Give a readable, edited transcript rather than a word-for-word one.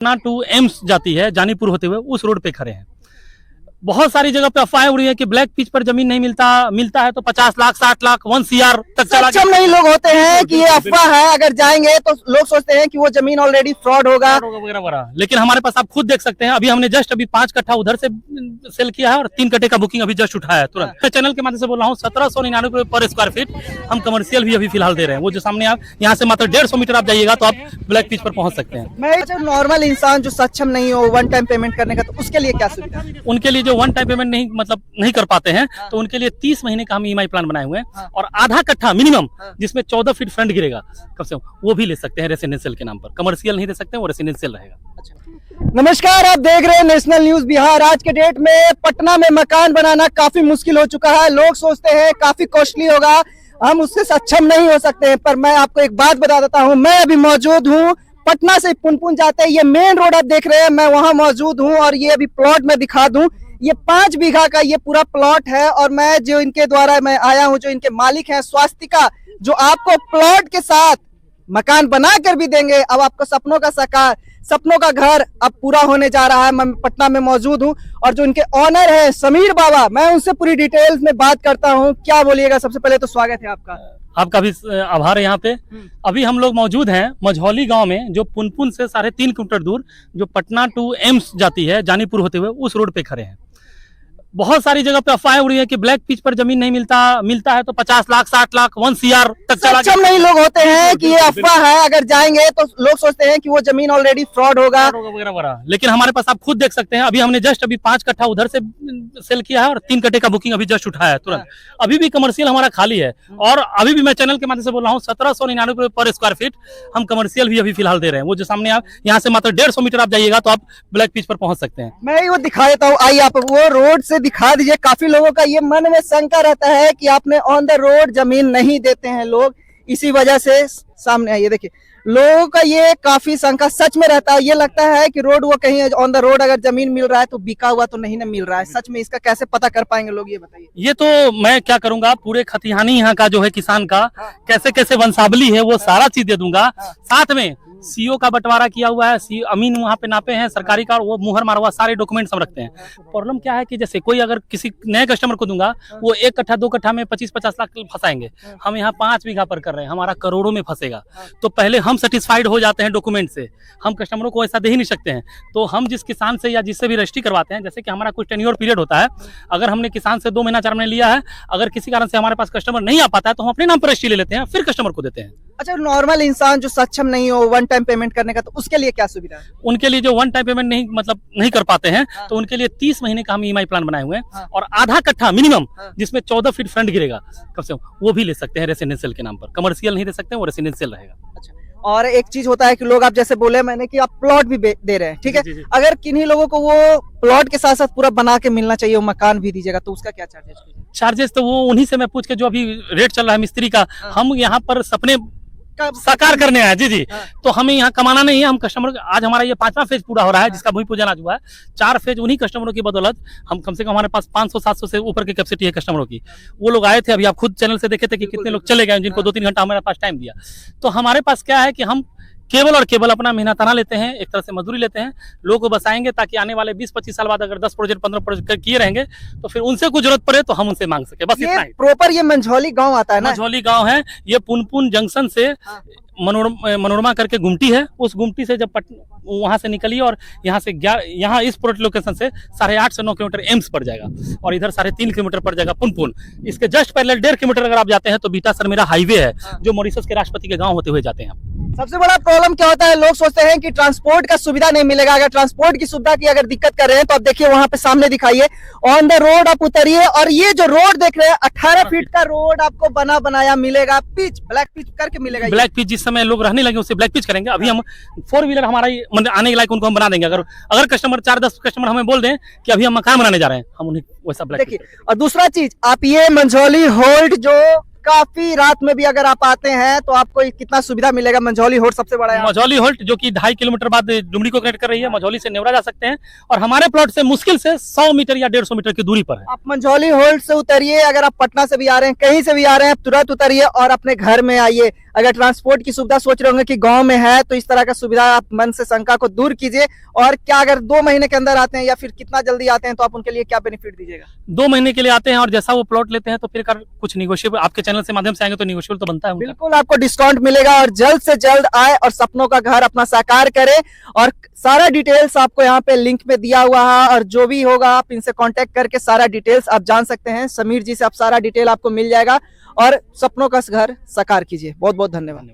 Patna to AIIMS जाती है जानीपुर होते हुए, उस रोड पे खड़े हैं। बहुत सारी जगह पे अफवाहें उड़ी है कि ब्लैक पिच पर जमीन नहीं मिलता है तो 50 लाख 60 लाख 1 CR तक चला सक्षम नहीं लोग होते हैं कि ये अफवाह है, अगर जाएंगे तो लोग सोचते हैं कि वो जमीन ऑलरेडी फ्रॉड होगा वगैरह वगैरह। लेकिन हमारे पास आप खुद देख सकते हैं, अभी हमने जस्ट 5 कट्ठा उधर से सेल किया है और 3 कट्टे का बुकिंग अभी जस्ट उठाया है तुरंत। मैं चैनल के माध्यम से बोल रहा हूँ 1799 पर स्क्वायर फीट हम कमर्शियल भी अभी फिलहाल दे रहे हैं। वो जो सामने आप यहाँ से मात्र 150 मीटर आप जाइएगा तो आप ब्लैक पिच पर पहुंच सकते हैं। मैं जो नॉर्मल इंसान जो सक्षम नहीं हो वन टाइम पेमेंट करने का, तो उसके लिए क्या सुविधा है? उनके लिए जो वन टाइम पेमेंट नहीं कर पाते हैं तो उनके लिए 30 महीने का हम EMI प्लान बनाए हुए हैं और आधा कट्ठा मिनिमम जिसमें 14 फीट फ्रंट गिरेगा कम से कम, वो भी ले सकते हैं रेसिडेंशियल के नाम पर। कमर्शियल नहीं दे सकते, वो रेसिडेंशियल रहेगा। नमस्कार, आप देख रहे हैं नेशनल न्यूज बिहार। आज के डेट में पटना में मकान बनाना काफी मुश्किल हो चुका है। लोग सोचते हैं काफी कॉस्टली होगा, हम उससे सक्षम नहीं हो सकते हैं। पर मैं आपको एक बात बता देता हूँ, मैं अभी मौजूद हूँ पटना से पुनपुन जाते हैं, ये मेन रोड आप देख रहे हैं, मैं वहाँ मौजूद हूँ। और ये अभी प्लॉट में दिखा दूं, ये 5 बीघा का ये पूरा प्लॉट है और मैं जो इनके द्वारा मैं आया हूँ, जो इनके मालिक हैं स्वास्तिका, जो आपको प्लॉट के साथ मकान बना कर भी देंगे। अब आपको सपनों का घर अब पूरा होने जा रहा है। मैं पटना में मौजूद हूँ और जो इनके ऑनर है समीर बाबा, मैं उनसे पूरी डिटेल्स में बात करता हूँ। क्या बोलिएगा? सबसे पहले तो स्वागत है आपका भी आभार है। यहाँ पे अभी हम लोग मौजूद हैं मझौली गांव में, जो पुनपुन से 3.5 किलोमीटर दूर जो पटना टू एम्स जाती है जानीपुर होते हुए, उस रोड पे खड़े हैं। बहुत सारी जगह पे अफवाहें उड़ी है कि ब्लैक पिच पर जमीन नहीं मिलता है तो 50 लाख 60 लाख 1 CR तक चला। सक्षम नहीं लोग होते हैं कि ये अफवाह है, अगर जाएंगे तो लोग सोचते हैं कि वो जमीन ऑलरेडी फ्रॉड होगा वगैरह वगैरह। लेकिन हमारे पास आप खुद देख सकते हैं, अभी हमने जस्ट 5 कट्ठा उधर से सेल किया है और 3 कट्टे का बुकिंग अभी जस्ट उठाया है तुरंत। अभी भी कमर्शियल हमारा खाली है और अभी भी मैं चैनल के माध्यम से बोल रहा हूँ 1799 पर स्क्वायर फीट हम कमर्शियल भी अभी फिलहाल दे रहे हैं। वो जो सामने आप यहाँ से मात्र 150 मीटर आप जाइएगा तो आप ब्लैक पिच पर पहुंच सकते हैं। मैं वो दिखा देता हूँ, आइए आप वो रोड से दिखा दीजिए। काफी लोगों का ये मन में शंका रहता है कि आपने ऑन द रोड जमीन नहीं देते हैं लोग, इसी वजह से सामने आइए देखिए, लोगों का ये काफी शंका सच में रहता है। ये लगता है कि रोड वो कहीं ऑन द रोड अगर जमीन मिल रहा है तो बिका हुआ तो नहीं ना मिल रहा है। सच में इसका कैसे पता कर पाएंगे लोग, ये बताइए। ये तो मैं क्या करूंगा, पूरे खतिहानी यहाँ का जो है किसान का कैसे कैसे वंशावली है वो सारा चीज दे दूंगा। साथ में CO का बंटवारा किया हुआ है, CO अमीन वहाँ पे नापे हैं सरकारी का, वो मुहर मारा हुआ सारे डॉक्यूमेंट्स हम रखते हैं। प्रॉब्लम क्या है कि जैसे कोई अगर किसी नए कस्टमर को दूंगा, वो 1 कट्ठा 2 कट्ठा में 25-50 लाख फंसाएंगे। हम यहाँ 5 बीघा पर कर रहे हैं, हमारा करोड़ों में फंसेगा। तो पहले हम सेटिस्फाइड हो जाते हैं डॉक्यूमेंट से, हम कस्टमरों को ऐसा दे ही नहीं सकते हैं। तो हम जिस किसान से या जिससे भी रजिस्ट्री करवाते हैं, जैसे कि हमारा कुछ टेन्योर पीरियड होता है, अगर हमने किसान से 2 महीना 4 महीने लिया है, अगर किसी कारण से हमारे पास कस्टमर नहीं आ पाता है तो हम अपने नाम पर रजिस्ट्री ले लेते हैं, फिर कस्टमर को देते हैं। अच्छा, नॉर्मल इंसान जो सक्षम नहीं हो वन टाइम पेमेंट करने का, तो उसके लिए क्या सुविधा है? उनके लिए जो वन टाइम पेमेंट नहीं कर पाते हैं तो उनके लिए 30 महीने का हम EMI प्लान बनाए हुए हैं और आधा कट्ठा मिनिमम जिसमें 14 फीट फ्रंट गिरेगा कम से कम, वो भी ले सकते हैं रेसिडेंशियल के नाम पर। कमर्शियल नहीं दे सकते, वो रेसिडेंशियल रहेगा। अच्छा, और एक चीज होता है कि लोग, आप जैसे बोले मैंने कि आप प्लॉट भी दे रहे हैं, ठीक है? जी। अगर किन्हीं लोगों को वो प्लॉट के साथ साथ पूरा बना के मिलना चाहिए, वो मकान भी दीजिएगा, तो उसका क्या चार्जेस? तो वो उन्हीं से मैं पूछ के, जो अभी रेट चल रहा है मिस्त्री का, हम यहाँ पर सपने साकार करने आए। जी। तो हमें यहाँ कमाना नहीं है, हम कस्टमर, आज हमारा ये 5वां फेज पूरा हो रहा है जिसका भूमि पूजन आज हुआ है। 4 फेज उन्हीं कस्टमरों की बदौलत हम कम से कम, हमारे पास 500-700 से ऊपर की कैपेसिटी है कस्टमरों की। वो लोग आए थे, अभी आप खुद चैनल से देखे थे कि कितने लोग चले गए, जिनको 2-3 घंटा हमारे पास टाइम दिया। तो हमारे पास क्या है कि हम केवल अपना मेहनताना लेते हैं, एक तरह से मजदूरी लेते हैं, लोगों को बसाएंगे ताकि आने वाले 20-25 साल बाद अगर 10 प्रोजेक्ट 15 प्रोजेक्ट किए रहेंगे तो फिर उनसे कुछ जरूरत पड़े तो हम उनसे मांग सके, बस इतना ही। प्रॉपर ये मंझौली गांव आता है ना? मंझौली गांव है, ये पुनपुन जंक्शन से मनोरमा करके गुमटी है, उस गुमटी से जब वहां से निकलिए और यहाँ से यहाँ इस प्रोजेक्ट लोकेशन से 8.5 से 9 किलोमीटर एम्स पड़ जाएगा और इधर 3.5 किलोमीटर पड़ जाएगा पुनपुन। इसके जस्ट पहले 1.5 किलोमीटर अगर आप जाते हैं तो बीटा सरमेरा हाईवे है, जो मॉरिशस के राष्ट्रपति के गांव होते हुए जाते हैं। सबसे बड़ा प्रॉब्लम क्या होता है, लोग सोचते हैं कि ट्रांसपोर्ट का सुविधा नहीं मिलेगा। अगर ट्रांसपोर्ट की सुविधा की अगर दिक्कत कर रहे हैं तो आप देखिए, वहां पे सामने दिखाइए, ऑन द रोड आप उतरिए और ये जो रोड देख रहे हैं 18 फीट का रोड आपको बनाया मिलेगा, पिच ब्लैक पिच करके मिलेगा। ब्लैक पिच जिस समय लोग रहने लगे उसे ब्लैक पिच करेंगे। अभी हम 4 व्हीलर हमारा आने के लायक उनको हम बना देंगे। अगर कस्टमर 4-10 कस्टमर हमें बोल दें कि अभी हम मकान बनाने जा रहे हैं, हम उन्हें वैसा ब्लैक देखिए। और दूसरा चीज, आप ये मंझौली होल्ड जो काफी रात में भी अगर आप आते हैं तो आपको कितना सुविधा मिलेगा। मंझौली होल्ट सबसे बड़ा है, मंझौली होल्ट जो कि 2.5 किलोमीटर बाद डुमरी को कनेक्ट कर रही है। मंझौली से नेवरा जा सकते हैं और हमारे प्लॉट से मुश्किल से 100 मीटर या 150 मीटर की दूरी पर है। आप मंझौली होल्ट से उतरिए, अगर आप पटना से भी आ रहे हैं, कहीं से भी आ रहे हैं, तुरंत उतरिए और अपने घर में आइए। अगर ट्रांसपोर्ट की सुविधा सोच रहे होंगे कि गांव में है, तो इस तरह का सुविधा आप मन से शंका को दूर कीजिए। और क्या अगर 2 महीने के अंदर आते हैं या फिर कितना जल्दी आते हैं, तो आप उनके लिए क्या बेनिफिट दीजिएगा? 2 महीने के लिए आते हैं और जैसा वो प्लॉट लेते हैं तो फिर कुछ निगोशिएबल आपके चैनल से माध्यम से आएंगे तो निगोशिएबल तो बनता है उनका। बिल्कुल आपको डिस्काउंट मिलेगा और जल्द से जल्द आए और सपनों का घर अपना साकार करे। और सारा डिटेल्स आपको यहाँ पे लिंक में दिया हुआ है, और जो भी होगा आप इनसे कांटेक्ट करके सारा डिटेल्स आप जान सकते हैं। समीर जी से आप सारा डिटेल आपको मिल जाएगा और सपनों का घर साकार कीजिए। बहुत बहुत धन्यवाद।